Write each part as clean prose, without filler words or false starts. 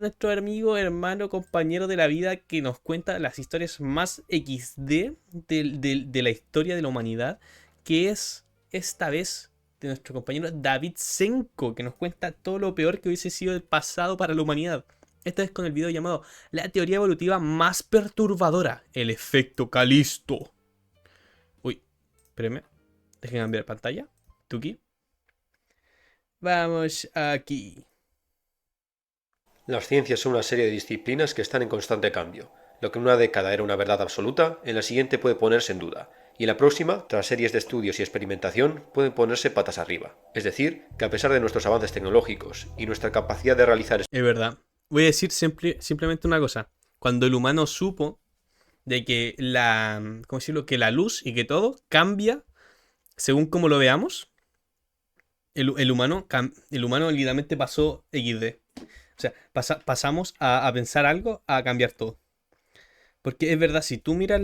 Nuestro amigo, hermano, compañero de la vida que nos cuenta las historias más XD de la historia de la humanidad, que es esta vez de nuestro compañero David Senko, que nos cuenta todo lo peor que hubiese sido el pasado para la humanidad. Esta vez con el video llamado La teoría evolutiva más perturbadora, el efecto Calisto. Uy, espérenme, dejen cambiar pantalla. Tuki. Vamos aquí. Las ciencias son una serie de disciplinas que están en constante cambio. Lo que en una década era una verdad absoluta, en la siguiente puede ponerse en duda, y en la próxima, tras series de estudios y experimentación, pueden ponerse patas arriba. Es decir, que a pesar de nuestros avances tecnológicos y nuestra capacidad de realizar Es verdad. Voy a decir simplemente una cosa. Cuando el humano supo de que ¿cómo decirlo? Que la luz y que todo cambia según cómo lo veamos, el humano literalmente pasó XD. O sea, pasamos a pensar algo a cambiar todo. Porque es verdad, si tú miras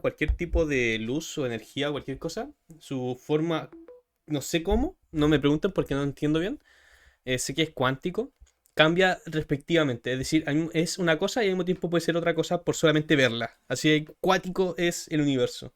cualquier tipo de luz o energía o cualquier cosa, su forma, no sé cómo, no me pregunten porque no entiendo bien, sé que es cuántico, cambia respectivamente. Es decir, es una cosa y al mismo tiempo puede ser otra cosa por solamente verla. Así de cuático es el universo.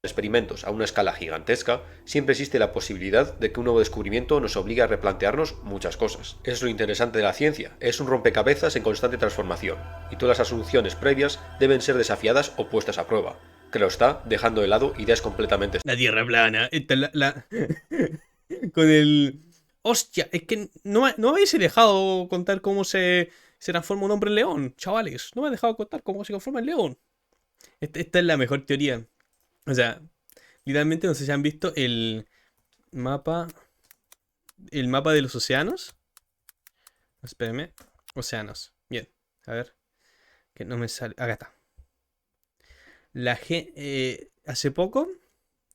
experimentos a una escala gigantesca, siempre existe la posibilidad de que un nuevo descubrimiento nos obligue a replantearnos muchas cosas. Es lo interesante de la ciencia, es un rompecabezas en constante transformación, y todas las asunciones previas deben ser desafiadas o puestas a prueba. Claro está, dejando de lado ideas completamente La Tierra plana. Esta es con el... Hostia, es que no me habéis dejado contar cómo se transforma un hombre en león, chavales. No me habéis dejado contar cómo se transforma en león. Esta es la mejor teoría. O sea, literalmente no sé si han visto mapa, el mapa de los océanos. Espérenme. Océanos. Bien. A ver. Que no me sale. Acá está. Hace poco.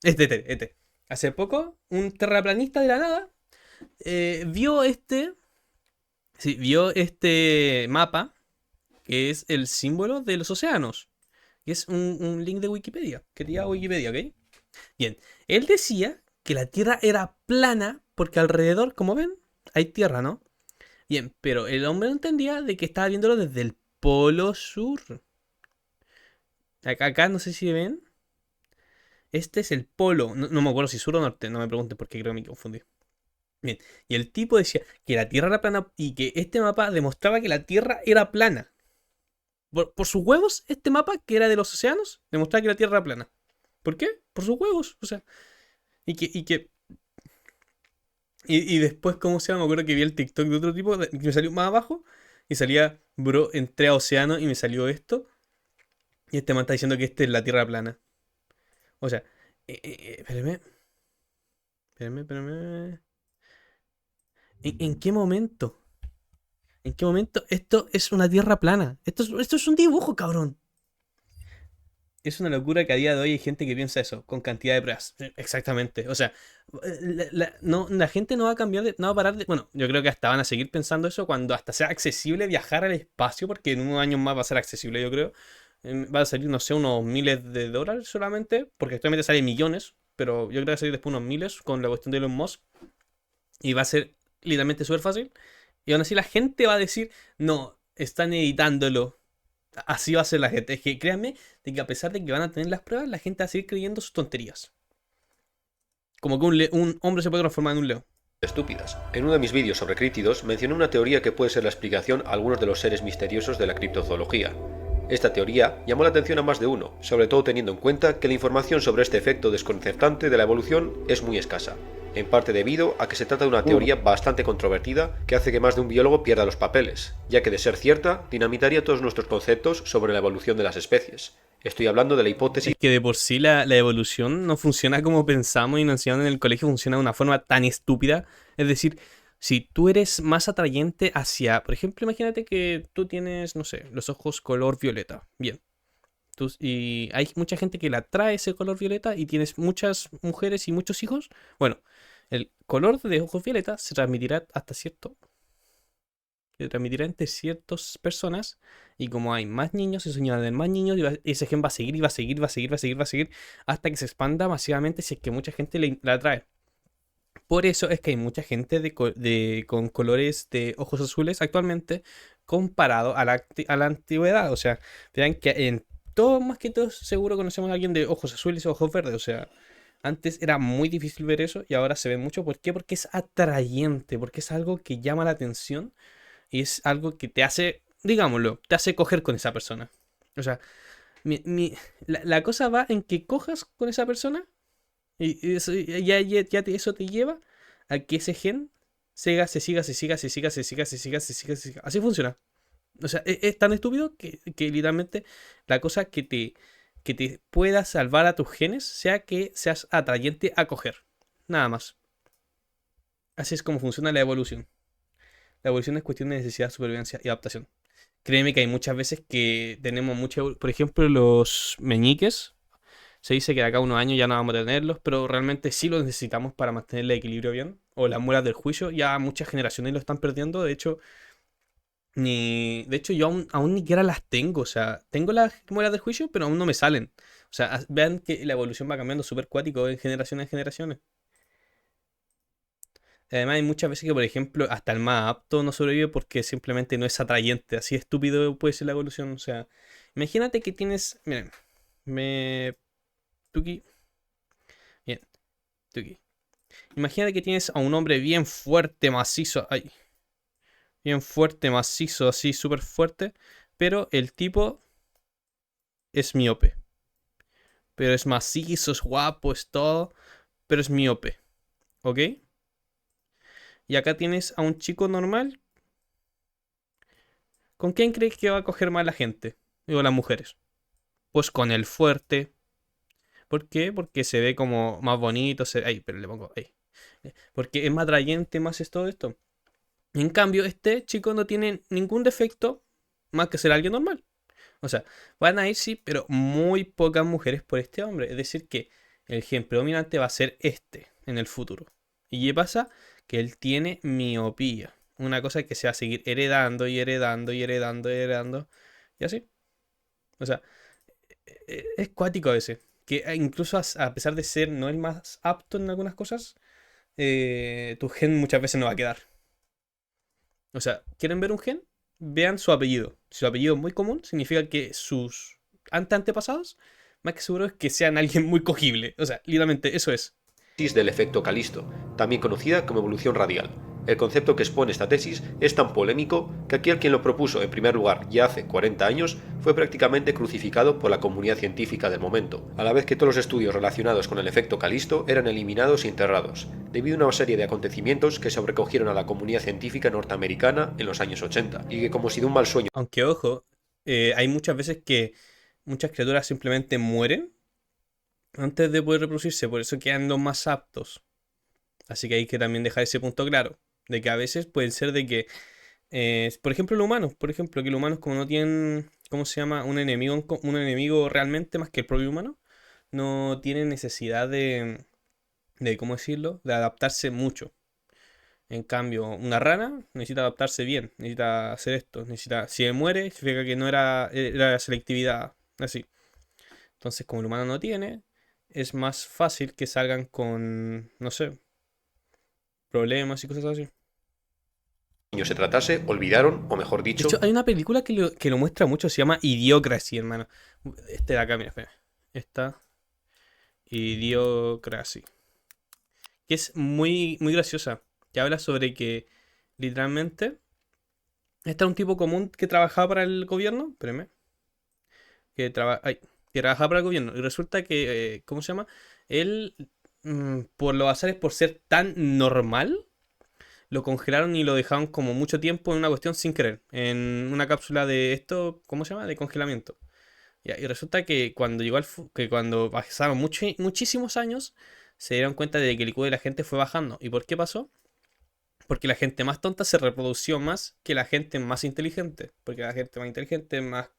Este. Hace poco, un terraplanista de la nada vio este mapa, que es el símbolo de los océanos. Que es un link de Wikipedia. Que te lleva a Wikipedia, ¿ok? Bien. Él decía que la Tierra era plana porque alrededor, como ven, hay tierra, ¿no? Bien, pero el hombre no entendía de que estaba viéndolo desde el polo sur. Acá no sé si ven. Este es el polo. No me acuerdo si sur o norte. No me pregunten porque creo que me confundí. Bien. Y el tipo decía que la Tierra era plana y que este mapa demostraba que la Tierra era plana. Por sus huevos, este mapa, que era de los océanos, demostraba que la Tierra era plana. ¿Por qué? Por sus huevos. O sea, y después, ¿cómo se llama? Me acuerdo que vi el TikTok de otro tipo que me salió más abajo y salía, bro, entré a océano y me salió esto. Y este man está diciendo que este es la Tierra plana. O sea, espérame, espérame. ¿En qué momento? ¿En qué momento esto es una Tierra plana? Esto es un dibujo, cabrón. Es una locura que a día de hoy hay gente que piensa eso, con cantidad de pruebas. Exactamente. O sea, la gente no va a cambiar no va a parar de. Bueno, yo creo que hasta van a seguir pensando eso cuando hasta sea accesible viajar al espacio, porque en unos años más va a ser accesible, yo creo. Va a salir, no sé, unos miles de dólares solamente, porque actualmente sale millones, pero yo creo que va a salir después unos miles con la cuestión de Elon Musk. Y va a ser literalmente súper fácil. Y aún así la gente va a decir, no, están editándolo. Así va a ser la gente. Es que créanme de que a pesar de que van a tener las pruebas, la gente va a seguir creyendo sus tonterías. Como que un hombre se puede transformar en un león. estúpidas. En uno de mis vídeos sobre críptidos mencioné una teoría que puede ser la explicación a algunos de los seres misteriosos de la criptozoología. Esta teoría llamó la atención a más de uno, sobre todo teniendo en cuenta que la información sobre este efecto desconcertante de la evolución es muy escasa, en parte debido a que se trata de una teoría bastante controvertida que hace que más de un biólogo pierda los papeles, ya que de ser cierta, dinamitaría todos nuestros conceptos sobre la evolución de las especies. Estoy hablando de la hipótesis Es que de por sí la evolución no funciona como pensamos y nos enseñaron en el colegio, funciona de una forma tan estúpida. Es decir, si tú eres más atrayente hacia, por ejemplo, imagínate que tú tienes, no sé, los ojos color violeta. Bien. Y hay mucha gente que le atrae ese color violeta y tienes muchas mujeres y muchos hijos. Bueno, el color de ojos violeta se transmitirá hasta cierto. Se transmitirá entre ciertas personas. Y como hay más niños, esos niños van a tener más niños. Ese gen va a seguir y va a seguir, va a seguir, va a seguir, va a seguir. Hasta que se expanda masivamente si es que mucha gente le atrae. Por eso es que hay mucha gente con colores de ojos azules actualmente comparado a a la antigüedad. O sea, vean que en todo, más que todo, seguro conocemos a alguien de ojos azules o ojos verdes. O sea, antes era muy difícil ver eso y ahora se ve mucho. ¿Por qué? Porque es atrayente, porque es algo que llama la atención y es algo que te hace, digámoslo, te hace coger con esa persona. O sea, la cosa va en que cojas con esa persona y eso, eso te lleva a que ese gen se siga. Así funciona. O sea, es tan estúpido que literalmente la cosa que te pueda salvar a tus genes sea que seas atrayente a coger. Nada más. Así es como funciona la evolución. La evolución es cuestión de necesidad, supervivencia y adaptación. Créeme que hay muchas veces que tenemos mucha... Por ejemplo, los meñiques. Se dice que de acá a unos años ya no vamos a tenerlos, pero realmente sí los necesitamos para mantener el equilibrio bien. O las muelas del juicio, ya muchas generaciones lo están perdiendo. De hecho yo aún ni siquiera las tengo. O sea, tengo las muelas del juicio, pero aún no me salen. O sea, vean que la evolución va cambiando súper cuático en generaciones. Además, hay muchas veces que, por ejemplo, hasta el más apto no sobrevive porque simplemente no es atrayente. Así estúpido puede ser la evolución. O sea, imagínate que tienes. Miren, me. Tuki. Bien, Tuki. Imagínate que tienes a un hombre bien fuerte, macizo. Ay, bien fuerte, macizo, así súper fuerte. Pero el tipo es miope. Pero es macizo, es guapo, es todo. Pero es miope. ¿Ok? Y acá tienes a un chico normal. ¿Con quién crees que va a coger más la gente? Digo, las mujeres. Pues con el fuerte. ¿Por qué? Porque se ve como más bonito. Ay, pero le pongo ahí. Porque es más atrayente, más es todo esto. En cambio, este chico no tiene ningún defecto más que ser alguien normal. O sea, van a ir sí, pero muy pocas mujeres por este hombre. Es decir, que el gen predominante va a ser este en el futuro. ¿Y qué pasa? Que él tiene miopía. Una cosa que se va a seguir heredando y heredando y heredando y heredando. Y así. O sea, es cuático a veces. Que incluso a pesar de ser no el más apto en algunas cosas, tu gen muchas veces no va a quedar. O sea, ¿quieren ver un gen? Vean su apellido. Si su apellido es muy común, significa que sus antepasados, más que seguro es que sean alguien muy cogible. O sea, literalmente, eso es. Tesis del efecto Calisto, también conocida como evolución radial. El concepto que expone esta tesis es tan polémico que aquel quien lo propuso en primer lugar ya hace 40 años fue prácticamente crucificado por la comunidad científica del momento, a la vez que todos los estudios relacionados con el efecto Calisto eran eliminados y enterrados, debido a una serie de acontecimientos que sobrecogieron a la comunidad científica norteamericana en los años 80, y que como si de un mal sueño Aunque, ojo, hay muchas veces que muchas criaturas simplemente mueren antes de poder reproducirse, por eso quedan los más aptos. Así que hay que también dejar ese punto claro, de que a veces pueden ser de que, por ejemplo, los humanos, por ejemplo, que los humanos como no tienen, ¿cómo se llama? Un enemigo realmente más que el propio humano, no tienen necesidad ¿cómo decirlo? De adaptarse mucho. En cambio, una rana necesita adaptarse bien, necesita hacer esto, si muere, significa que no era selectividad, así. Entonces, como el humano no tiene, es más fácil que salgan con, no sé, problemas y cosas así. se tratase, olvidaron, o mejor De dicho, hecho, hay una película que lo muestra mucho, se llama Idiocracy, hermano. Este de acá, mira, espera. Esta, Idiocracy. Que es muy graciosa. Que habla sobre que, literalmente, este era un tipo común que trabajaba para el gobierno. Espérame. Que trabajaba para el gobierno. Y resulta que, ¿cómo se llama? Él, por los azares, por ser tan normal, lo congelaron y lo dejaron como mucho tiempo en una cuestión sin querer. En una cápsula de esto, ¿cómo se llama? De congelamiento. Ya, y resulta que cuando que cuando pasaron muchísimos años, se dieron cuenta de que el IQ de la gente fue bajando. ¿Y por qué pasó? Porque la gente más tonta se reprodució más que la gente más inteligente. Porque la gente más inteligente es más,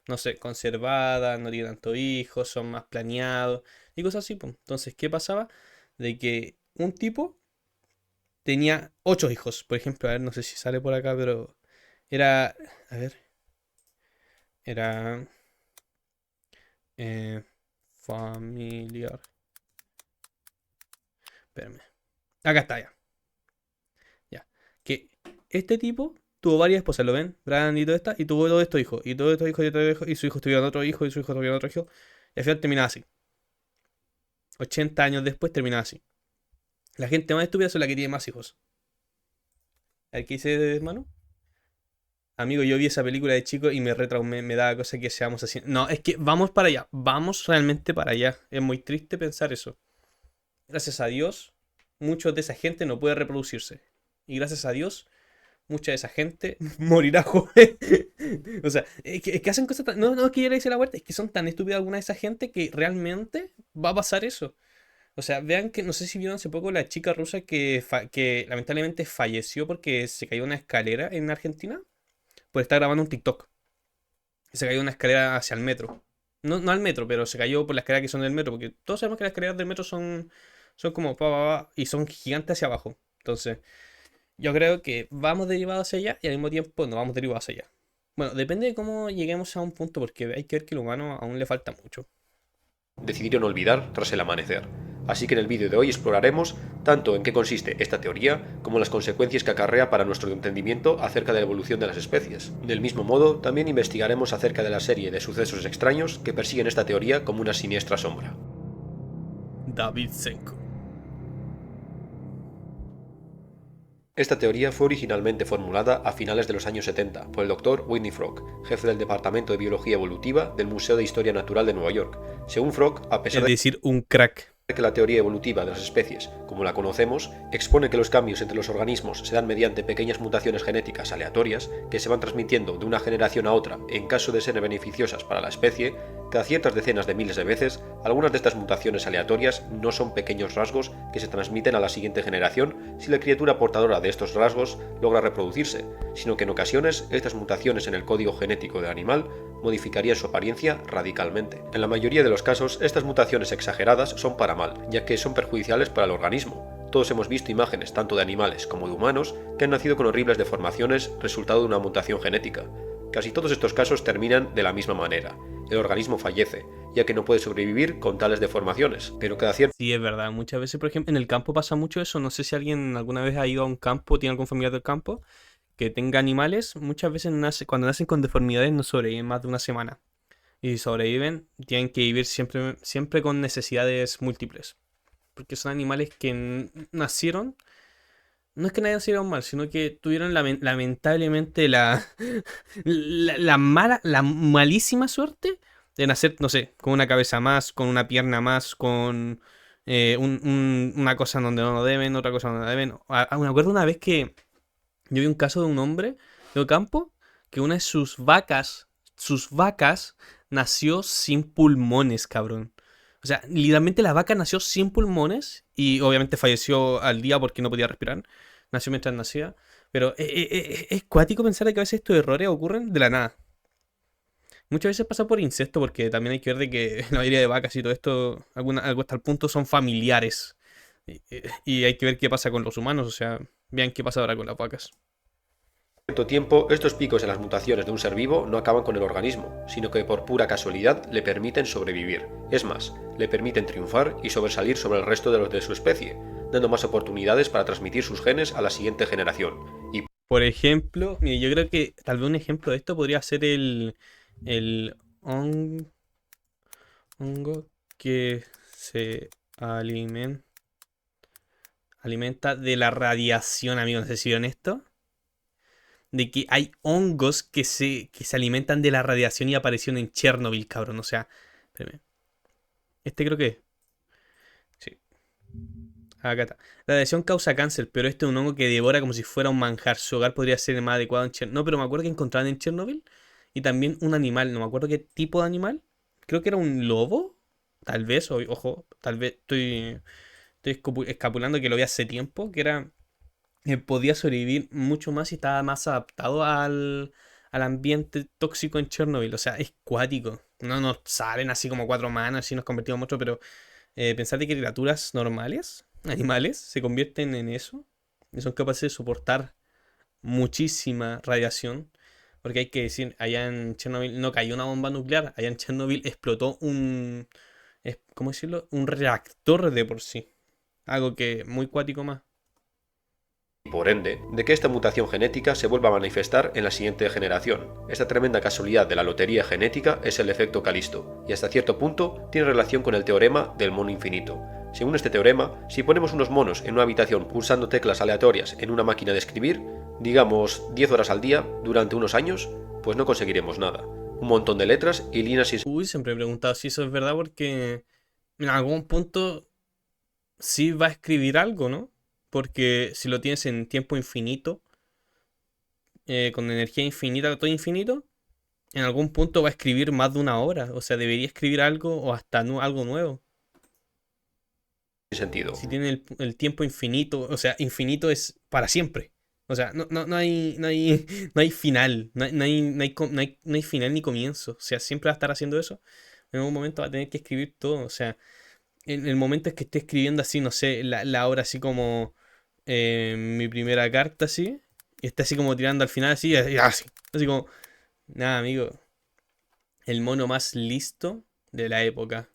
no sé, conservada, no tiene tantos hijos, son más planeados y cosas así, pues. Entonces, ¿qué pasaba? De que un tipo tenía 8 hijos, por ejemplo. A ver, no sé si sale por acá, pero era, a ver, era familiar. Espérame. Acá está ya. Ya. Que este tipo tuvo varias esposas, ¿lo ven? Brand y todo esto, y tuvo todos estos hijos, y todos estos hijos, y todos estos hijos, y su hijo tuvieron otro hijo, y su hijo tuvieron otro hijo. Y al final terminaba así. 80 años después terminaba así. La gente más estúpida es la que tiene más hijos. A ver qué dice Manu. Amigo, yo vi esa película de chico y me retraumé, me daba cosa que seamos así. No, es que vamos para allá, vamos realmente para allá. Es muy triste pensar eso. Gracias a Dios, muchos de esa gente no puede reproducirse. Y gracias a Dios, mucha de esa gente morirá joven. O sea, es que hacen cosas tan... No, no es que yo le hice la vuelta, es que son tan estúpidas alguna de esa gente que realmente va a pasar eso. O sea, vean que, no sé si vieron hace poco la chica rusa que lamentablemente falleció porque se cayó una escalera en Argentina por estar grabando un TikTok. Y se cayó una escalera hacia el metro. No, no al metro, pero se cayó por las escaleras que son del metro, porque todos sabemos que las escaleras del metro son como y son gigantes hacia abajo. Entonces, yo creo que vamos derivados hacia allá y al mismo tiempo no vamos derivados hacia allá. Bueno, depende de cómo lleguemos a un punto, porque hay que ver que el humano aún le falta mucho. Decidieron olvidar tras el amanecer. Así que en el vídeo de hoy exploraremos tanto en qué consiste esta teoría como las consecuencias que acarrea para nuestro entendimiento acerca de la evolución de las especies. Del mismo modo, también investigaremos acerca de la serie de sucesos extraños que persiguen esta teoría como una siniestra sombra. David Senko. Esta teoría fue originalmente formulada a finales de los años 70 por el Dr. Whitney Frog, jefe del Departamento de Biología Evolutiva del Museo de Historia Natural de Nueva York. Según Frog, a pesar Es de decir, un crack. que la teoría evolutiva de las especies, como la conocemos, expone que los cambios entre los organismos se dan mediante pequeñas mutaciones genéticas aleatorias que se van transmitiendo de una generación a otra en caso de ser beneficiosas para la especie, cada ciertas decenas de miles de veces, algunas de estas mutaciones aleatorias no son pequeños rasgos que se transmiten a la siguiente generación si la criatura portadora de estos rasgos logra reproducirse, sino que en ocasiones estas mutaciones en el código genético del animal modificarían su apariencia radicalmente. En la mayoría de los casos, estas mutaciones exageradas son para mal, ya que son perjudiciales para el organismo. Todos hemos visto imágenes tanto de animales como de humanos que han nacido con horribles deformaciones resultado de una mutación genética. Casi todos estos casos terminan de la misma manera. El organismo fallece, ya que no puede sobrevivir con tales deformaciones, pero cada cierto Sí, es verdad. Muchas veces, por ejemplo, en el campo pasa mucho eso. No sé si alguien alguna vez ha ido a un campo, tiene algún familiar del campo, que tenga animales. Muchas veces cuando nacen con deformidades no sobreviven más de una semana. Y si sobreviven, tienen que vivir siempre, siempre con necesidades múltiples. Porque son animales que nacieron. No es que nacieron mal, sino que tuvieron lamentablemente la malísima suerte de nacer, no sé, con una cabeza más, con una pierna más, con una cosa en donde no deben, otra cosa donde no deben. Me acuerdo una vez que yo vi un caso de un hombre de campo que una de sus vacas nació sin pulmones, cabrón. O sea, literalmente la vaca nació sin pulmones y obviamente falleció al día porque no podía respirar. Nació mientras nacía. Pero es cuático pensar de que a veces estos errores ocurren de la nada. Muchas veces pasa por incesto porque también hay que ver de que la mayoría de vacas y todo esto, algo hasta el punto, son familiares. Y hay que ver qué pasa con los humanos. O sea, vean qué pasa ahora con las vacas. tiempo, estos picos en las mutaciones de un ser vivo no acaban con el organismo, sino que por pura casualidad le permiten sobrevivir. Es más, le permiten triunfar y sobresalir sobre el resto de los de su especie, dando más oportunidades para transmitir sus genes a la siguiente generación. Y Por ejemplo, mire, yo creo que tal vez un ejemplo de esto podría ser el hongo que se alimenta de la radiación, amigos. No sé si vieron esto. De que hay hongos que se alimentan de la radiación y aparecieron en Chernobyl, cabrón. O sea, espérame. Este creo que es. Sí, acá está. La radiación causa cáncer, pero este es un hongo que devora como si fuera un manjar. Su hogar podría ser el más adecuado en Chernobyl. No, pero me acuerdo que encontraban en Chernobyl. Y también un animal, no me acuerdo qué tipo de animal. Creo que era un lobo. Tal vez, ojo, tal vez estoy escapulando que lo vi hace tiempo. Que era podía sobrevivir mucho más y estaba más adaptado al ambiente tóxico en Chernobyl. O sea, es cuático. No nos salen así como cuatro manos y nos convertimos en monstruos, pero pensar de que criaturas normales, animales, se convierten en eso y son capaces de soportar muchísima radiación. Porque hay que decir, allá en Chernobyl no cayó una bomba nuclear, allá en Chernobyl explotó ¿cómo decirlo? Un reactor de por sí. Algo que muy cuático más. y por ende, de que esta mutación genética se vuelva a manifestar en la siguiente generación. Esta tremenda casualidad de la lotería genética es el efecto Calisto, y hasta cierto punto tiene relación con el teorema del mono infinito. Según este teorema, si ponemos unos monos en una habitación pulsando teclas aleatorias en una máquina de escribir, digamos 10 horas al día durante unos años, pues no conseguiremos nada. Un montón de letras y líneas y Uy, siempre he preguntado si eso es verdad porque en algún punto sí va a escribir algo, ¿no? Porque si lo tienes en tiempo infinito, con energía infinita, todo infinito, en algún punto va a escribir más de una hora. O sea, debería escribir algo o hasta algo nuevo. sentido. Si tiene el tiempo infinito, o sea, infinito es para siempre. O sea, no hay final, no hay final ni comienzo. O sea, siempre va a estar haciendo eso. En algún momento va a tener que escribir todo. O sea, en el momento es que esté escribiendo así, no sé, la obra así como mi primera carta así, y está así como tirando al final así, así como, nada, amigo, el mono más listo de la época.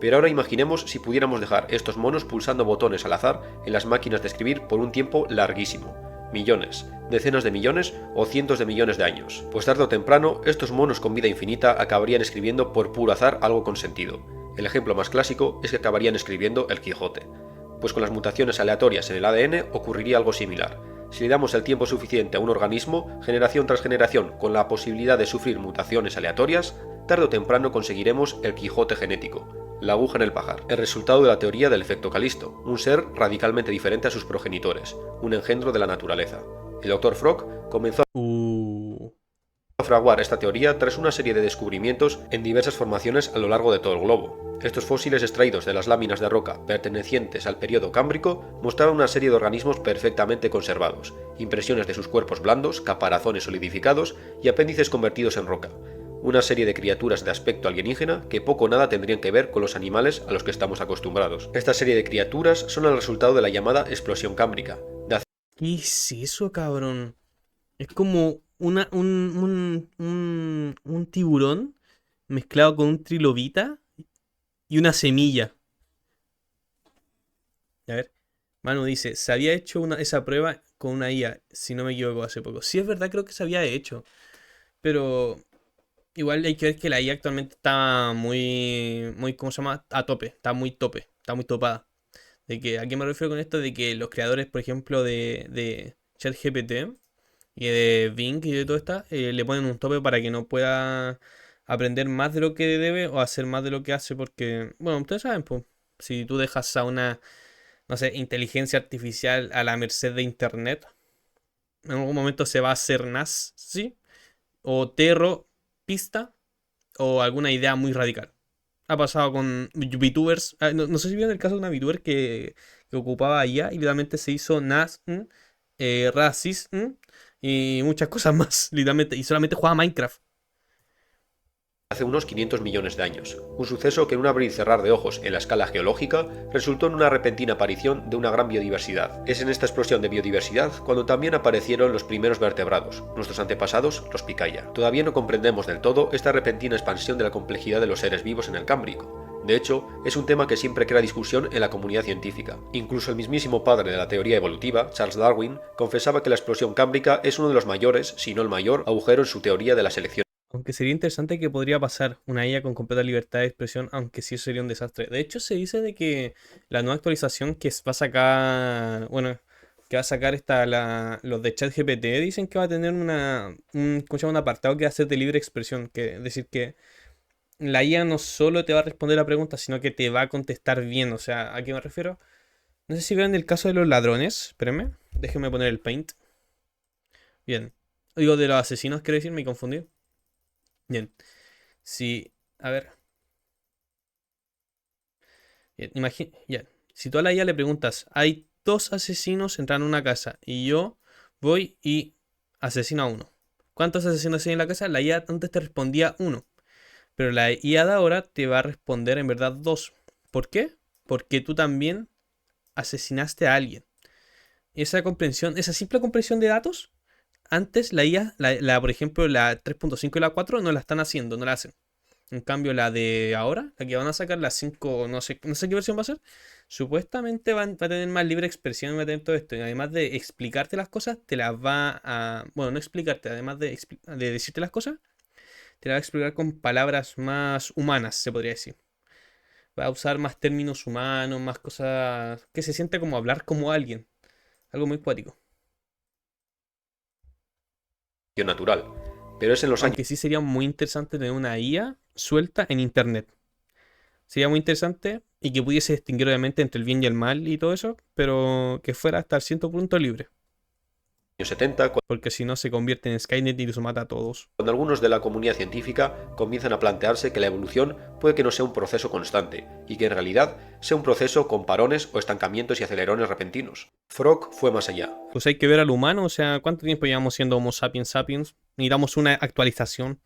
Pero ahora imaginemos si pudiéramos dejar estos monos pulsando botones al azar en las máquinas de escribir por un tiempo larguísimo. Millones, decenas de millones o cientos de millones de años. Pues tarde o temprano, estos monos con vida infinita acabarían escribiendo por puro azar algo con sentido. El ejemplo más clásico es que acabarían escribiendo el Quijote. Pues con las mutaciones aleatorias en el ADN ocurriría algo similar. Si le damos el tiempo suficiente a un organismo, generación tras generación, con la posibilidad de sufrir mutaciones aleatorias, tarde o temprano conseguiremos el Quijote genético, la aguja en el pajar, el resultado de la teoría del efecto Calisto, un ser radicalmente diferente a sus progenitores, un engendro de la naturaleza. El Dr. Frog comenzó a fraguar esta teoría tras una serie de descubrimientos en diversas formaciones a lo largo de todo el globo. Estos fósiles extraídos de las láminas de roca pertenecientes al periodo cámbrico mostraban una serie de organismos perfectamente conservados, impresiones de sus cuerpos blandos, caparazones solidificados y apéndices convertidos en roca. Una serie de criaturas de aspecto alienígena que poco o nada tendrían que ver con los animales a los que estamos acostumbrados. Esta serie de criaturas son el resultado de la llamada explosión cámbrica. ¿Qué es eso, cabrón? Es como un tiburón mezclado con un trilobita y una semilla. A ver, Manu dice, se había hecho esa prueba con una IA, si no me equivoco, hace poco. Sí, es verdad, creo que se había hecho. Pero igual hay que ver que la IA actualmente está ¿cómo se llama? A tope, está muy topada. ¿A qué me refiero con esto? De que los creadores, por ejemplo, de ChatGPT y de Bing y de todo esto, le ponen un tope para que no pueda aprender más de lo que debe o hacer más de lo que hace, porque, bueno, ustedes saben, pues, si tú dejas a una, no sé, inteligencia artificial a la merced de internet, en algún momento se va a hacer NAS, ¿sí? O pista o alguna idea muy radical. Ha pasado con VTubers. No sé si vieron el caso de una VTuber que ocupaba IA y literalmente se hizo NAS, racism y muchas cosas más. Literalmente, y solamente jugaba Minecraft. Hace unos 500 millones de años, un suceso que en un abrir y cerrar de ojos en la escala geológica resultó en una repentina aparición de una gran biodiversidad. Es en esta explosión de biodiversidad cuando también aparecieron los primeros vertebrados, nuestros antepasados, los picaya. Todavía no comprendemos del todo esta repentina expansión de la complejidad de los seres vivos en el Cámbrico. De hecho, es un tema que siempre crea discusión en la comunidad científica. Incluso el mismísimo padre de la teoría evolutiva, Charles Darwin, confesaba que la explosión cámbrica es uno de los mayores, si no el mayor, agujero en su teoría de la selección. Aunque sería interesante que podría pasar una IA con completa libertad de expresión, aunque sí sería un desastre. De hecho, se dice de que la nueva actualización que va a sacar, bueno, que va a sacar los de ChatGPT dicen que va a tener ¿cómo se llama? Un apartado que va a ser de libre expresión, que es decir que la IA no solo te va a responder la pregunta, sino que te va a contestar bien. O sea, ¿a qué me refiero? No sé si vean el caso de los ladrones. Espérenme, déjenme poner el paint. Bien. Digo, de los asesinos, quiero decir, me confundí. Bien. Si, a ver. Bien, ya. Si tú a la IA le preguntas, hay dos asesinos entrando en una casa y yo voy y asesino a uno. ¿Cuántos asesinos hay en la casa? La IA antes te respondía uno. Pero la IA de ahora te va a responder en verdad dos. ¿Por qué? Porque tú también asesinaste a alguien. Esa comprensión, esa simple comprensión de datos, antes la IA, por ejemplo, la 3.5 y la 4 no la están haciendo, no la hacen. En cambio, la de ahora, la que van a sacar, la 5 no sé qué versión va a ser, supuestamente va a tener más libre expresión, va a tener todo esto. Y además de explicarte las cosas, te las va a... Bueno, no explicarte, además de decirte las cosas, te las va a explicar con palabras más humanas, se podría decir. Va a usar más términos humanos, más cosas que se siente como hablar como alguien. Algo muy cuático. natural, pero es en los años Aunque sí sería muy interesante tener una IA suelta en internet. Sería muy interesante y que pudiese distinguir obviamente entre el bien y el mal y todo eso, pero que fuera hasta cierto punto libre. 70, Porque si no se convierte en Skynet y los mata a todos. cuando algunos de la comunidad científica comienzan a plantearse que la evolución puede que no sea un proceso constante, y que en realidad sea un proceso con parones o estancamientos y acelerones repentinos. Frog fue más allá. Pues hay que ver al humano, o sea, ¿cuánto tiempo llevamos siendo Homo sapiens sapiens? Necesitamos una actualización.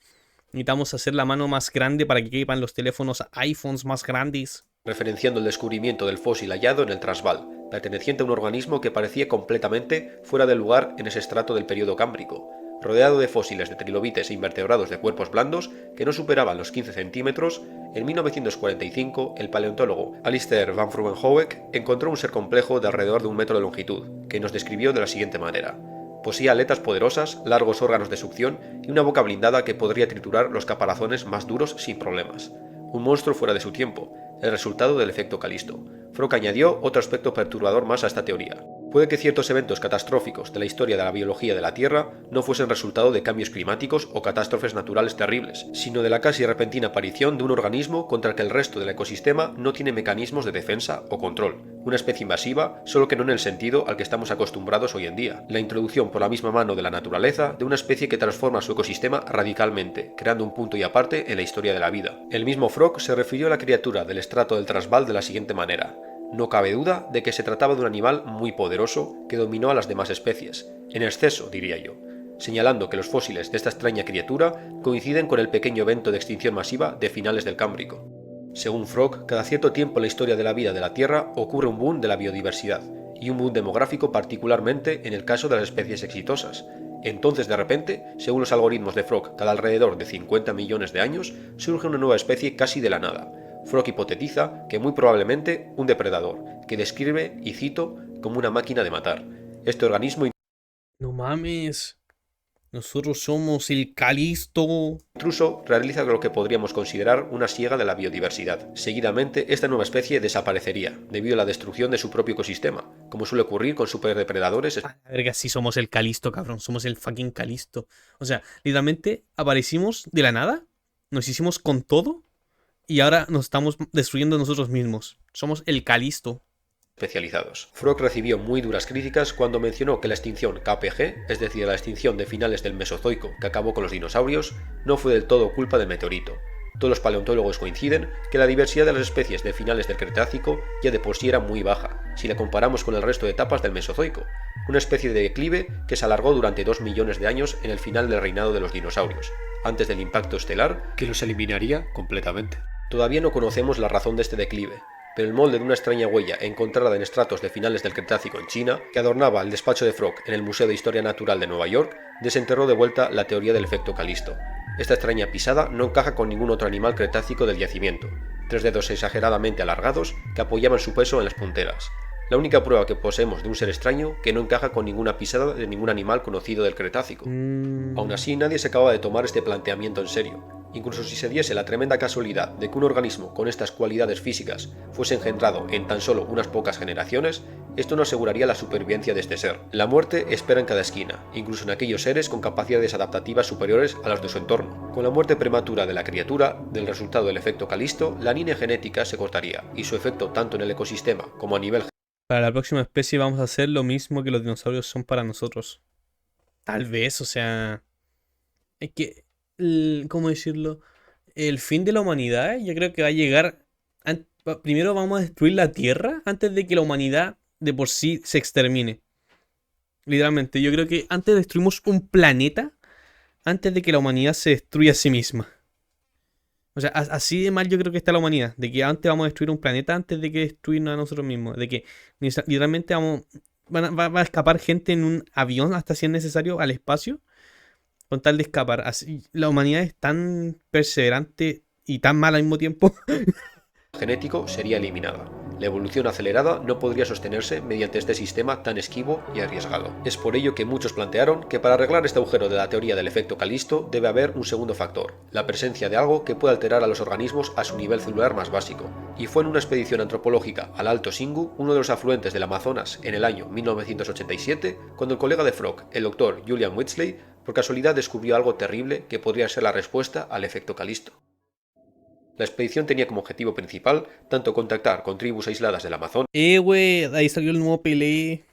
Necesitamos hacer la mano más grande para que quepan los teléfonos iPhones más grandes. Referenciando el descubrimiento del fósil hallado en el Transvaal, perteneciente a un organismo que parecía completamente fuera de lugar en ese estrato del período cámbrico, rodeado de fósiles de trilobites e invertebrados de cuerpos blandos que no superaban los 15 centímetros. En 1945, el paleontólogo Alistair van Frumenhoek encontró un ser complejo de alrededor de 1 metro de longitud, que nos describió de la siguiente manera. Poseía aletas poderosas, largos órganos de succión y una boca blindada que podría triturar los caparazones más duros sin problemas. Un monstruo fuera de su tiempo, el resultado del efecto Calisto. Frog añadió otro aspecto perturbador más a esta teoría. Puede que ciertos eventos catastróficos de la historia de la biología de la Tierra no fuesen resultado de cambios climáticos o catástrofes naturales terribles, sino de la casi repentina aparición de un organismo contra el que el resto del ecosistema no tiene mecanismos de defensa o control. Una especie invasiva, solo que no en el sentido al que estamos acostumbrados hoy en día. La introducción por la misma mano de la naturaleza de una especie que transforma su ecosistema radicalmente, creando un punto y aparte en la historia de la vida. El mismo Frog se refirió a la criatura del estrato del Transvaal de la siguiente manera. No cabe duda de que se trataba de un animal muy poderoso que dominó a las demás especies, en exceso, diría yo, señalando que los fósiles de esta extraña criatura coinciden con el pequeño evento de extinción masiva de finales del Cámbrico. Según Frog, cada cierto tiempo en la historia de la vida de la Tierra ocurre un boom de la biodiversidad, y un boom demográfico particularmente en el caso de las especies exitosas. Entonces, de repente, según los algoritmos de Frog, cada alrededor de 50 millones de años surge una nueva especie casi de la nada. Frog hipotetiza que muy probablemente un depredador, que describe, y cito, como una máquina de matar. Este organismo No mames. Nosotros somos el Calisto. intruso realiza lo que podríamos considerar una siega de la biodiversidad. Seguidamente, esta nueva especie desaparecería, debido a la destrucción de su propio ecosistema, como suele ocurrir con superdepredadores. A la verga, sí somos el Calisto, cabrón. Somos el fucking Calisto. O sea, literalmente aparecimos de la nada. Nos hicimos con todo. Y ahora nos estamos destruyendo nosotros mismos. Somos el Calisto. Especializados. Frog recibió muy duras críticas cuando mencionó que la extinción KPG, es decir, la extinción de finales del Mesozoico que acabó con los dinosaurios, no fue del todo culpa del meteorito. Todos los paleontólogos coinciden que la diversidad de las especies de finales del Cretácico ya de por sí era muy baja, si la comparamos con el resto de etapas del Mesozoico, una especie de declive que se alargó durante 2 millones de años en el final del reinado de los dinosaurios, antes del impacto estelar que los eliminaría completamente. Todavía no conocemos la razón de este declive, pero el molde de una extraña huella encontrada en estratos de finales del Cretácico en China, que adornaba el despacho de Frog en el Museo de Historia Natural de Nueva York, desenterró de vuelta la teoría del efecto Calisto. Esta extraña pisada no encaja con ningún otro animal cretácico del yacimiento, 3 dedos exageradamente alargados que apoyaban su peso en las punteras. La única prueba que poseemos de un ser extraño que no encaja con ninguna pisada de ningún animal conocido del Cretácico. Aún así, nadie se acaba de tomar este planteamiento en serio. Incluso si se diese la tremenda casualidad de que un organismo con estas cualidades físicas fuese engendrado en tan solo unas pocas generaciones, esto no aseguraría la supervivencia de este ser. La muerte espera en cada esquina, incluso en aquellos seres con capacidades adaptativas superiores a las de su entorno. Con la muerte prematura de la criatura, del resultado del efecto Calisto, la línea genética se cortaría, y su efecto tanto en el ecosistema como a nivel Para la próxima especie vamos a hacer lo mismo que los dinosaurios son para nosotros. Tal vez, o sea... Es que... ¿Cómo decirlo? El fin de la humanidad yo creo que va a llegar... Primero vamos a destruir la Tierra antes de que la humanidad de por sí se extermine. Literalmente, yo creo que antes destruimos un planeta antes de que la humanidad se destruya a sí misma. O sea, así de mal yo creo que está la humanidad. De que antes vamos a destruir un planeta antes de que destruirnos a nosotros mismos. De que literalmente va a escapar gente en un avión hasta si es necesario al espacio con tal de escapar. Así, la humanidad es tan perseverante y tan mal al mismo tiempo. genético sería eliminada. La evolución acelerada no podría sostenerse mediante este sistema tan esquivo y arriesgado. Es por ello que muchos plantearon que para arreglar este agujero de la teoría del efecto Calisto debe haber un segundo factor, la presencia de algo que pueda alterar a los organismos a su nivel celular más básico. Y fue en una expedición antropológica al Alto Singu, uno de los afluentes del Amazonas, en el año 1987, cuando el colega de Frog, el doctor Julian Whitsley, por casualidad descubrió algo terrible que podría ser la respuesta al efecto Calisto. La expedición tenía como objetivo principal tanto contactar con tribus aisladas del Amazonas Wey, ahí salió el nuevo Pelé.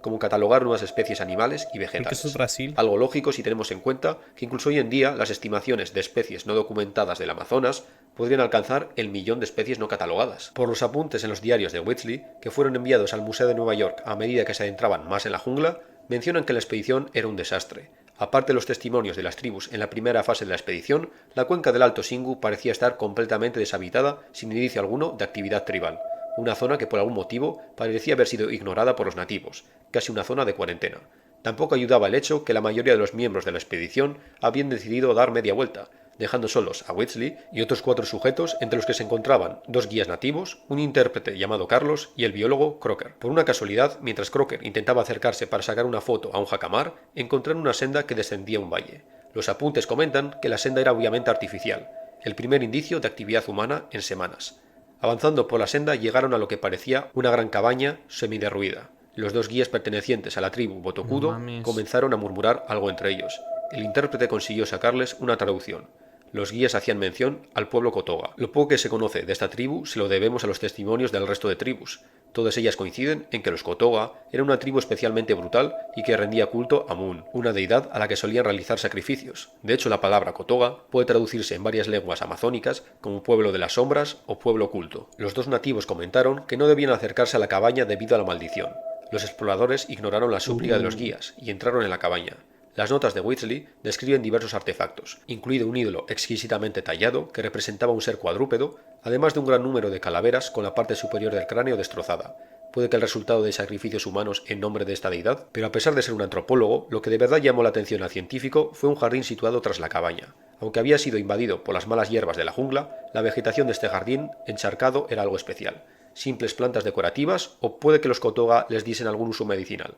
como catalogar nuevas especies animales y Porque eso es vegetales. Brasil. Algo lógico si tenemos en cuenta que incluso hoy en día las estimaciones de especies no documentadas del Amazonas podrían alcanzar el 1.000.000 de especies no catalogadas. Por los apuntes en los diarios de Whitsley, que fueron enviados al Museo de Nueva York a medida que se adentraban más en la jungla, mencionan que la expedición era un desastre. Aparte de los testimonios de las tribus en la primera fase de la expedición, la cuenca del Alto Singu parecía estar completamente deshabitada sin indicio alguno de actividad tribal, una zona que por algún motivo parecía haber sido ignorada por los nativos, casi una zona de cuarentena. Tampoco ayudaba el hecho que la mayoría de los miembros de la expedición habían decidido dar media vuelta, dejando solos a Whitsley y otros 4 sujetos entre los que se encontraban 2 guías nativos, un intérprete llamado Carlos y el biólogo Crocker. Por una casualidad, mientras Crocker intentaba acercarse para sacar una foto a un jacamar, encontraron una senda que descendía un valle. Los apuntes comentan que la senda era obviamente artificial, el primer indicio de actividad humana en semanas. Avanzando por la senda llegaron a lo que parecía una gran cabaña semiderruida. Los 2 guías pertenecientes a la tribu Botocudo comenzaron a murmurar algo entre ellos. El intérprete consiguió sacarles una traducción. Los guías hacían mención al pueblo Kotoga. Lo poco que se conoce de esta tribu se lo debemos a los testimonios del resto de tribus. Todas ellas coinciden en que los Kotoga eran una tribu especialmente brutal y que rendía culto a Mun, una deidad a la que solían realizar sacrificios. De hecho, la palabra Kotoga puede traducirse en varias lenguas amazónicas como pueblo de las sombras o pueblo oculto. Los 2 nativos comentaron que no debían acercarse a la cabaña debido a la maldición. Los exploradores ignoraron la súplica de los guías y entraron en la cabaña. Las notas de Whitsley describen diversos artefactos, incluido un ídolo exquisitamente tallado que representaba un ser cuadrúpedo, además de un gran número de calaveras con la parte superior del cráneo destrozada. Puede que el resultado de sacrificios humanos en nombre de esta deidad, pero a pesar de ser un antropólogo, lo que de verdad llamó la atención al científico fue un jardín situado tras la cabaña. Aunque había sido invadido por las malas hierbas de la jungla, la vegetación de este jardín encharcado era algo especial. Simples plantas decorativas o puede que los Kotoga les diesen algún uso medicinal.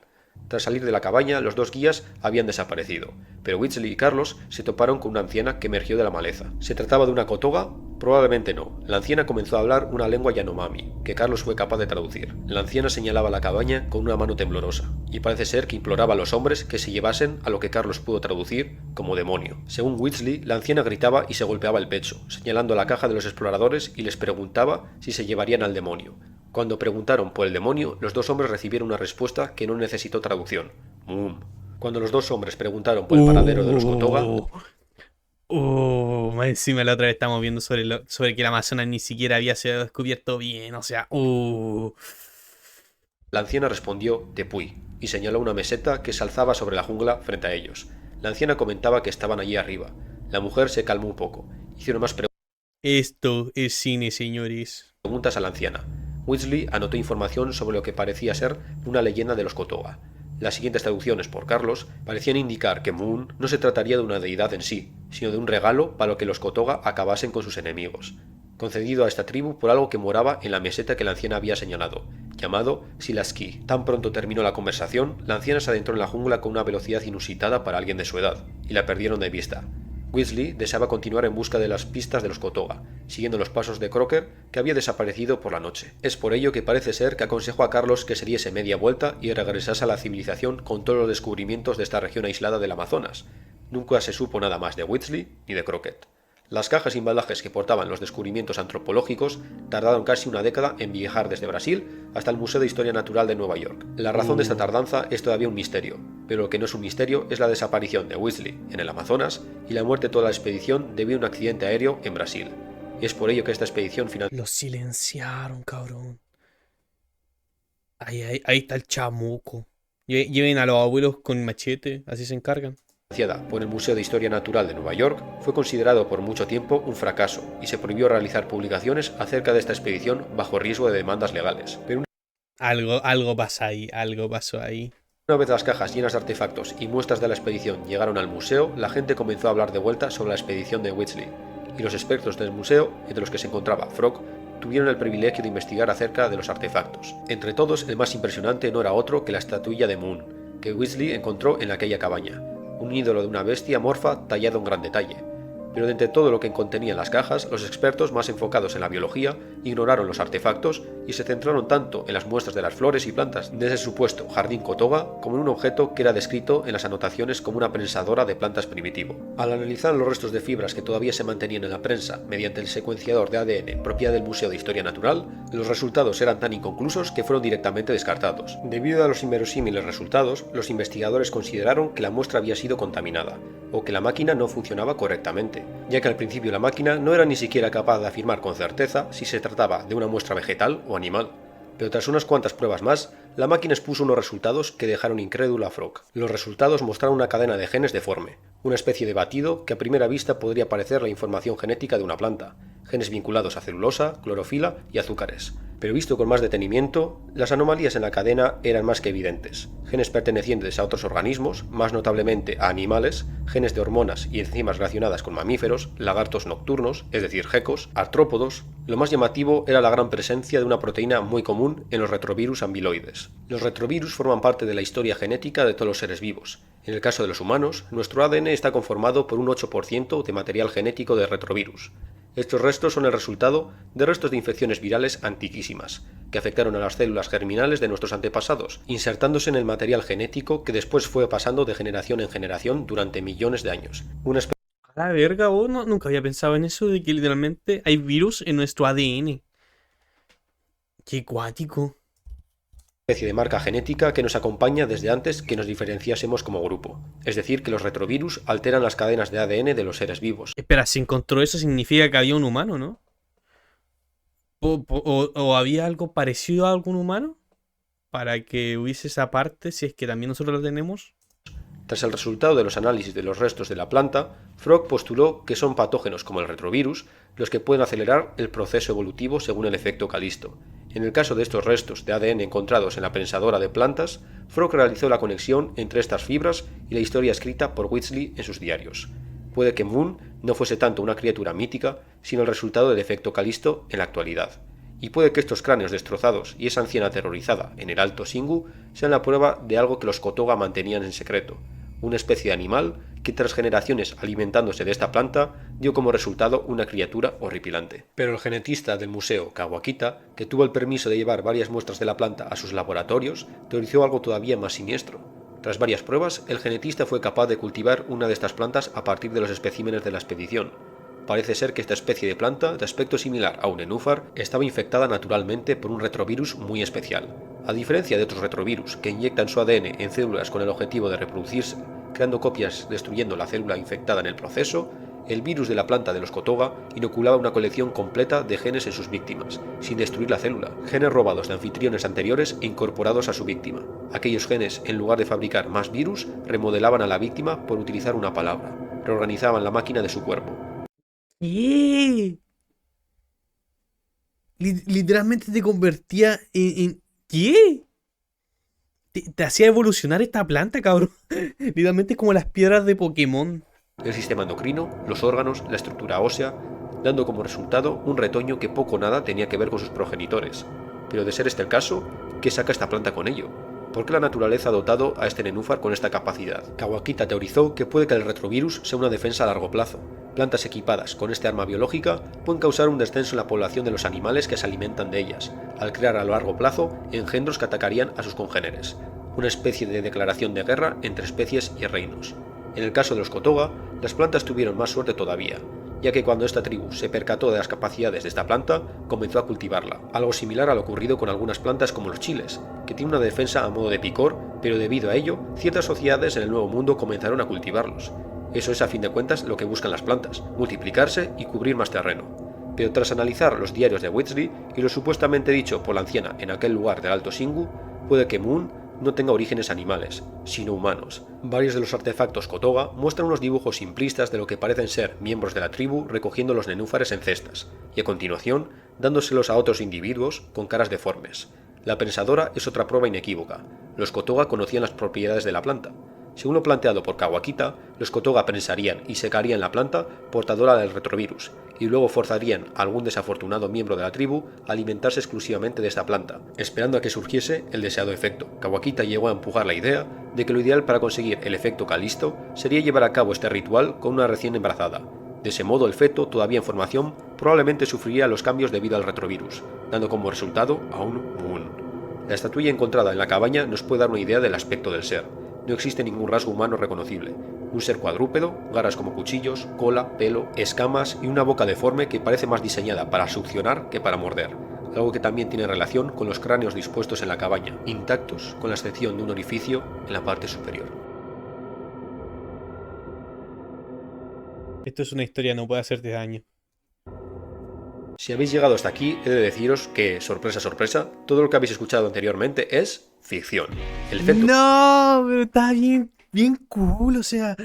Tras salir de la cabaña, los 2 guías habían desaparecido, pero Whitsley y Carlos se toparon con una anciana que emergió de la maleza. ¿Se trataba de una Kotoga? Probablemente no. La anciana comenzó a hablar una lengua Yanomami, que Carlos fue capaz de traducir. La anciana señalaba la cabaña con una mano temblorosa, y parece ser que imploraba a los hombres que se llevasen a lo que Carlos pudo traducir como demonio. Según Whitsley, la anciana gritaba y se golpeaba el pecho, señalando a la caja de los exploradores y les preguntaba si se llevarían al demonio. Cuando preguntaron por el demonio, los 2 hombres recibieron una respuesta que no necesitó traducción. Cuando los 2 hombres preguntaron por el paradero de los Kotoga, Más encima la otra vez estamos viendo sobre que el Amazonas ni siquiera había sido descubierto bien, o sea, la anciana respondió Tepuy y señaló una meseta que se alzaba sobre la jungla frente a ellos. La anciana comentaba que estaban allí arriba. La mujer se calmó un poco. Hicieron más Esto es cine, señores. preguntas a la anciana. Whitsley anotó información sobre lo que parecía ser una leyenda de los Kotoga. Las siguientes traducciones por Carlos parecían indicar que Moon no se trataría de una deidad en sí, sino de un regalo para que los Kotoga acabasen con sus enemigos, concedido a esta tribu por algo que moraba en la meseta que la anciana había señalado, llamado Silaski. Tan pronto terminó la conversación, la anciana se adentró en la jungla con una velocidad inusitada para alguien de su edad, y la perdieron de vista. Whitsley deseaba continuar en busca de las pistas de los Kotoga, siguiendo los pasos de Crocker, que había desaparecido por la noche. Es por ello que parece ser que aconsejó a Carlos que se diese media vuelta y regresase a la civilización con todos los descubrimientos de esta región aislada del Amazonas. Nunca se supo nada más de Whitsley ni de Crockett. Las cajas y embalajes que portaban los descubrimientos antropológicos tardaron casi una década en viajar desde Brasil hasta el Museo de Historia Natural de Nueva York. La razón de esta tardanza es todavía un misterio, pero lo que no es un misterio es la desaparición de Whitsley en el Amazonas y la muerte de toda la expedición debido a un accidente aéreo en Brasil. Es por ello que esta expedición finalmente... Lo silenciaron, cabrón. Ahí está el chamuco. Lleven a los abuelos con machete, así se encargan. Financiada por el Museo de Historia Natural de Nueva York, fue considerado por mucho tiempo un fracaso y se prohibió realizar publicaciones acerca de esta expedición bajo riesgo de demandas legales. Pero algo pasó ahí. una vez las cajas llenas de artefactos y muestras de la expedición llegaron al museo, la gente comenzó a hablar de vuelta sobre la expedición de Whitsley. y los expertos del museo, entre los que se encontraba Frog, tuvieron el privilegio de investigar acerca de los artefactos. Entre todos, el más impresionante no era otro que la estatuilla de Moon, que Weasley encontró en aquella cabaña, un ídolo de una bestia morfa tallado en gran detalle. Pero de entre todo lo que contenían las cajas, los expertos más enfocados en la biología ignoraron los artefactos y se centraron tanto en las muestras de las flores y plantas de ese supuesto jardín Kotoga como en un objeto que era descrito en las anotaciones como una prensadora de plantas primitivo. Al analizar los restos de fibras que todavía se mantenían en la prensa mediante el secuenciador de ADN propiedad del Museo de Historia Natural, los resultados eran tan inconclusos que fueron directamente descartados. Debido a los inverosímiles resultados, los investigadores consideraron que la muestra había sido contaminada, o que la máquina no funcionaba correctamente, ya que al principio la máquina no era ni siquiera capaz de afirmar con certeza si se trataba de una muestra vegetal o animal. Pero tras unas cuantas pruebas más, la máquina expuso unos resultados que dejaron incrédulo a Frog. Los resultados mostraron una cadena de genes deforme, una especie de batido que a primera vista podría parecer la información genética de una planta, genes vinculados a celulosa, clorofila y azúcares. Pero visto con más detenimiento, las anomalías en la cadena eran más que evidentes. Genes pertenecientes a otros organismos, más notablemente a animales, genes de hormonas y enzimas relacionadas con mamíferos, lagartos nocturnos, es decir, gecos, artrópodos. Lo más llamativo era la gran presencia de una proteína muy común en los retrovirus amiloides. Los retrovirus forman parte de la historia genética de todos los seres vivos. En el caso de los humanos, nuestro ADN está conformado por un 8% de material genético de retrovirus. Estos restos son el resultado de restos de infecciones virales antiquísimas, que afectaron a las células germinales de nuestros antepasados, insertándose en el material genético que después fue pasando de generación en generación durante millones de años. A la verga, nunca había pensado en eso, de que literalmente hay virus en nuestro ADN. Qué cuático. Especie de marca genética que nos acompaña desde antes que nos diferenciásemos como grupo. Es decir, que los retrovirus alteran las cadenas de ADN de los seres vivos. Espera, si encontró eso significa que había un humano, ¿no? ¿O había algo parecido a algún humano? Para que hubiese esa parte, si es que también nosotros la tenemos. Tras el resultado de los análisis de los restos de la planta, Frog postuló que son patógenos como el retrovirus los que pueden acelerar el proceso evolutivo según el efecto Calisto. En el caso de estos restos de ADN encontrados en la prensadora de plantas, Frog realizó la conexión entre estas fibras y la historia escrita por Weasley en sus diarios. Puede que Moon no fuese tanto una criatura mítica, sino el resultado del efecto Calisto en la actualidad. Y puede que estos cráneos destrozados y esa anciana aterrorizada en el Alto Singu sean la prueba de algo que los Kotoga mantenían en secreto, una especie de animal que tras generaciones alimentándose de esta planta dio como resultado una criatura horripilante. Pero el genetista del museo Kawakita, que tuvo el permiso de llevar varias muestras de la planta a sus laboratorios, teorizó algo todavía más siniestro. Tras varias pruebas, el genetista fue capaz de cultivar una de estas plantas a partir de los especímenes de la expedición. Parece ser que esta especie de planta, de aspecto similar a un nenúfar, estaba infectada naturalmente por un retrovirus muy especial. A diferencia de otros retrovirus que inyectan su ADN en células con el objetivo de reproducirse, creando copias destruyendo la célula infectada en el proceso, el virus de la planta de los Kotoga inoculaba una colección completa de genes en sus víctimas, sin destruir la célula, genes robados de anfitriones anteriores e incorporados a su víctima. Aquellos genes, en lugar de fabricar más virus, remodelaban a la víctima por utilizar una palabra, reorganizaban la máquina de su cuerpo. ¿Qué? Literalmente te convertía en... ¿Qué? Te hacía evolucionar esta planta, cabrón. Literalmente es como las piedras de Pokémon. El sistema endocrino, los órganos, la estructura ósea, dando como resultado un retoño que poco o nada tenía que ver con sus progenitores. Pero de ser este el caso, ¿qué saca esta planta con ello? ¿Por qué la naturaleza ha dotado a este nenúfar con esta capacidad? Kawakita teorizó que puede que el retrovirus sea una defensa a largo plazo. Plantas equipadas con este arma biológica pueden causar un descenso en la población de los animales que se alimentan de ellas, al crear a largo plazo engendros que atacarían a sus congéneres, una especie de declaración de guerra entre especies y reinos. En el caso de los Kotoga, las plantas tuvieron más suerte todavía, ya que cuando esta tribu se percató de las capacidades de esta planta, comenzó a cultivarla, algo similar a lo ocurrido con algunas plantas como los chiles, que tienen una defensa a modo de picor, pero debido a ello, ciertas sociedades en el Nuevo Mundo comenzaron a cultivarlos. Eso es a fin de cuentas lo que buscan las plantas, multiplicarse y cubrir más terreno. Pero tras analizar los diarios de Weasley y lo supuestamente dicho por la anciana en aquel lugar del Alto Singu, puede que Moon no tenga orígenes animales, sino humanos. Varios de los artefactos Kotoga muestran unos dibujos simplistas de lo que parecen ser miembros de la tribu recogiendo los nenúfares en cestas, y a continuación dándoselos a otros individuos con caras deformes. La prensadora es otra prueba inequívoca. Los Kotoga conocían las propiedades de la planta. Según lo planteado por Kawakita, los Kotoga prensarían y secarían la planta portadora del retrovirus, y luego forzarían a algún desafortunado miembro de la tribu a alimentarse exclusivamente de esta planta, esperando a que surgiese el deseado efecto. Kawakita llegó a empujar la idea de que lo ideal para conseguir el efecto Calisto sería llevar a cabo este ritual con una recién embarazada. De ese modo, el feto, todavía en formación, probablemente sufriría los cambios debido al retrovirus, dando como resultado a un Moon. La estatuilla encontrada en la cabaña nos puede dar una idea del aspecto del ser. No existe ningún rasgo humano reconocible. Un ser cuadrúpedo, garras como cuchillos, cola, pelo, escamas y una boca deforme que parece más diseñada para succionar que para morder. Algo que también tiene relación con los cráneos dispuestos en la cabaña, intactos con la excepción de un orificio en la parte superior. Esto es una historia, no puede hacerte daño. Si habéis llegado hasta aquí, he de deciros que, sorpresa, sorpresa, todo lo que habéis escuchado anteriormente es ficción. El efecto No, pero está bien cool, o sea,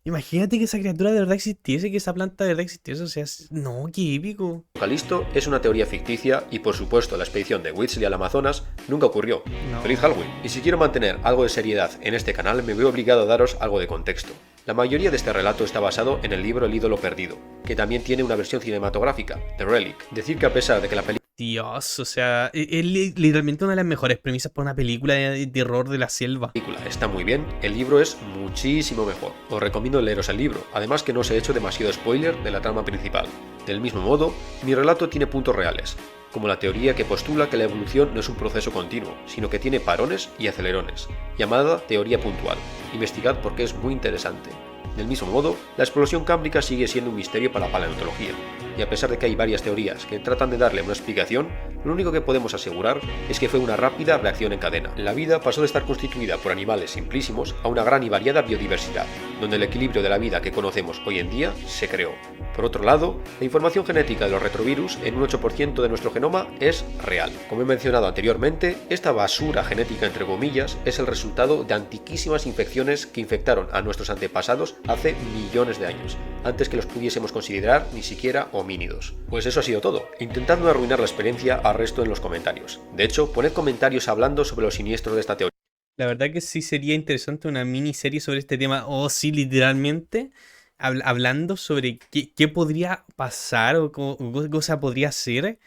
imagínate que esa criatura de verdad existiese, que esa planta de verdad existiese, o sea, no, qué épico. Calisto es una teoría ficticia y, por supuesto, la expedición de Whitsley al Amazonas nunca ocurrió. No. ¡Feliz Halloween! Y si quiero mantener algo de seriedad en este canal, me veo obligado a daros algo de contexto. La mayoría de este relato está basado en el libro El ídolo perdido, que también tiene una versión cinematográfica, The Relic. Decir que a pesar de que la Dios, o sea, es literalmente una de las mejores premisas para una película de terror de la selva. película está muy bien, el libro es muchísimo mejor. Os recomiendo leeros el libro, además que no os he hecho demasiado spoiler de la trama principal. Del mismo modo, mi relato tiene puntos reales, como la teoría que postula que la evolución no es un proceso continuo, sino que tiene parones y acelerones, llamada teoría puntual. Investigad porque es muy interesante. Del mismo modo, la explosión cámbrica sigue siendo un misterio para la paleontología, y a pesar de que hay varias teorías que tratan de darle una explicación, lo único que podemos asegurar es que fue una rápida reacción en cadena. La vida pasó de estar constituida por animales simplísimos a una gran y variada biodiversidad, donde el equilibrio de la vida que conocemos hoy en día se creó. Por otro lado, la información genética de los retrovirus en un 8% de nuestro genoma es real. Como he mencionado anteriormente, esta basura genética entre comillas es el resultado de antiquísimas infecciones que infectaron a nuestros antepasados hace millones de años, antes que los pudiésemos considerar ni siquiera homínidos. Pues eso ha sido todo. Intentad no arruinar la experiencia al resto en los comentarios. De hecho, poned comentarios hablando sobre los siniestros de esta teoría. La verdad que sí sería interesante una miniserie sobre este tema, o sí, literalmente, hablando sobre qué podría pasar o qué cosa podría ser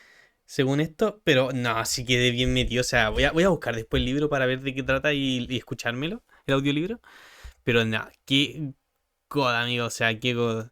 según esto, pero no, sí quedé bien metido, o sea, voy a buscar después el libro para ver de qué trata y escuchármelo, el audiolibro, pero no, qué god, amigo, o sea, qué god.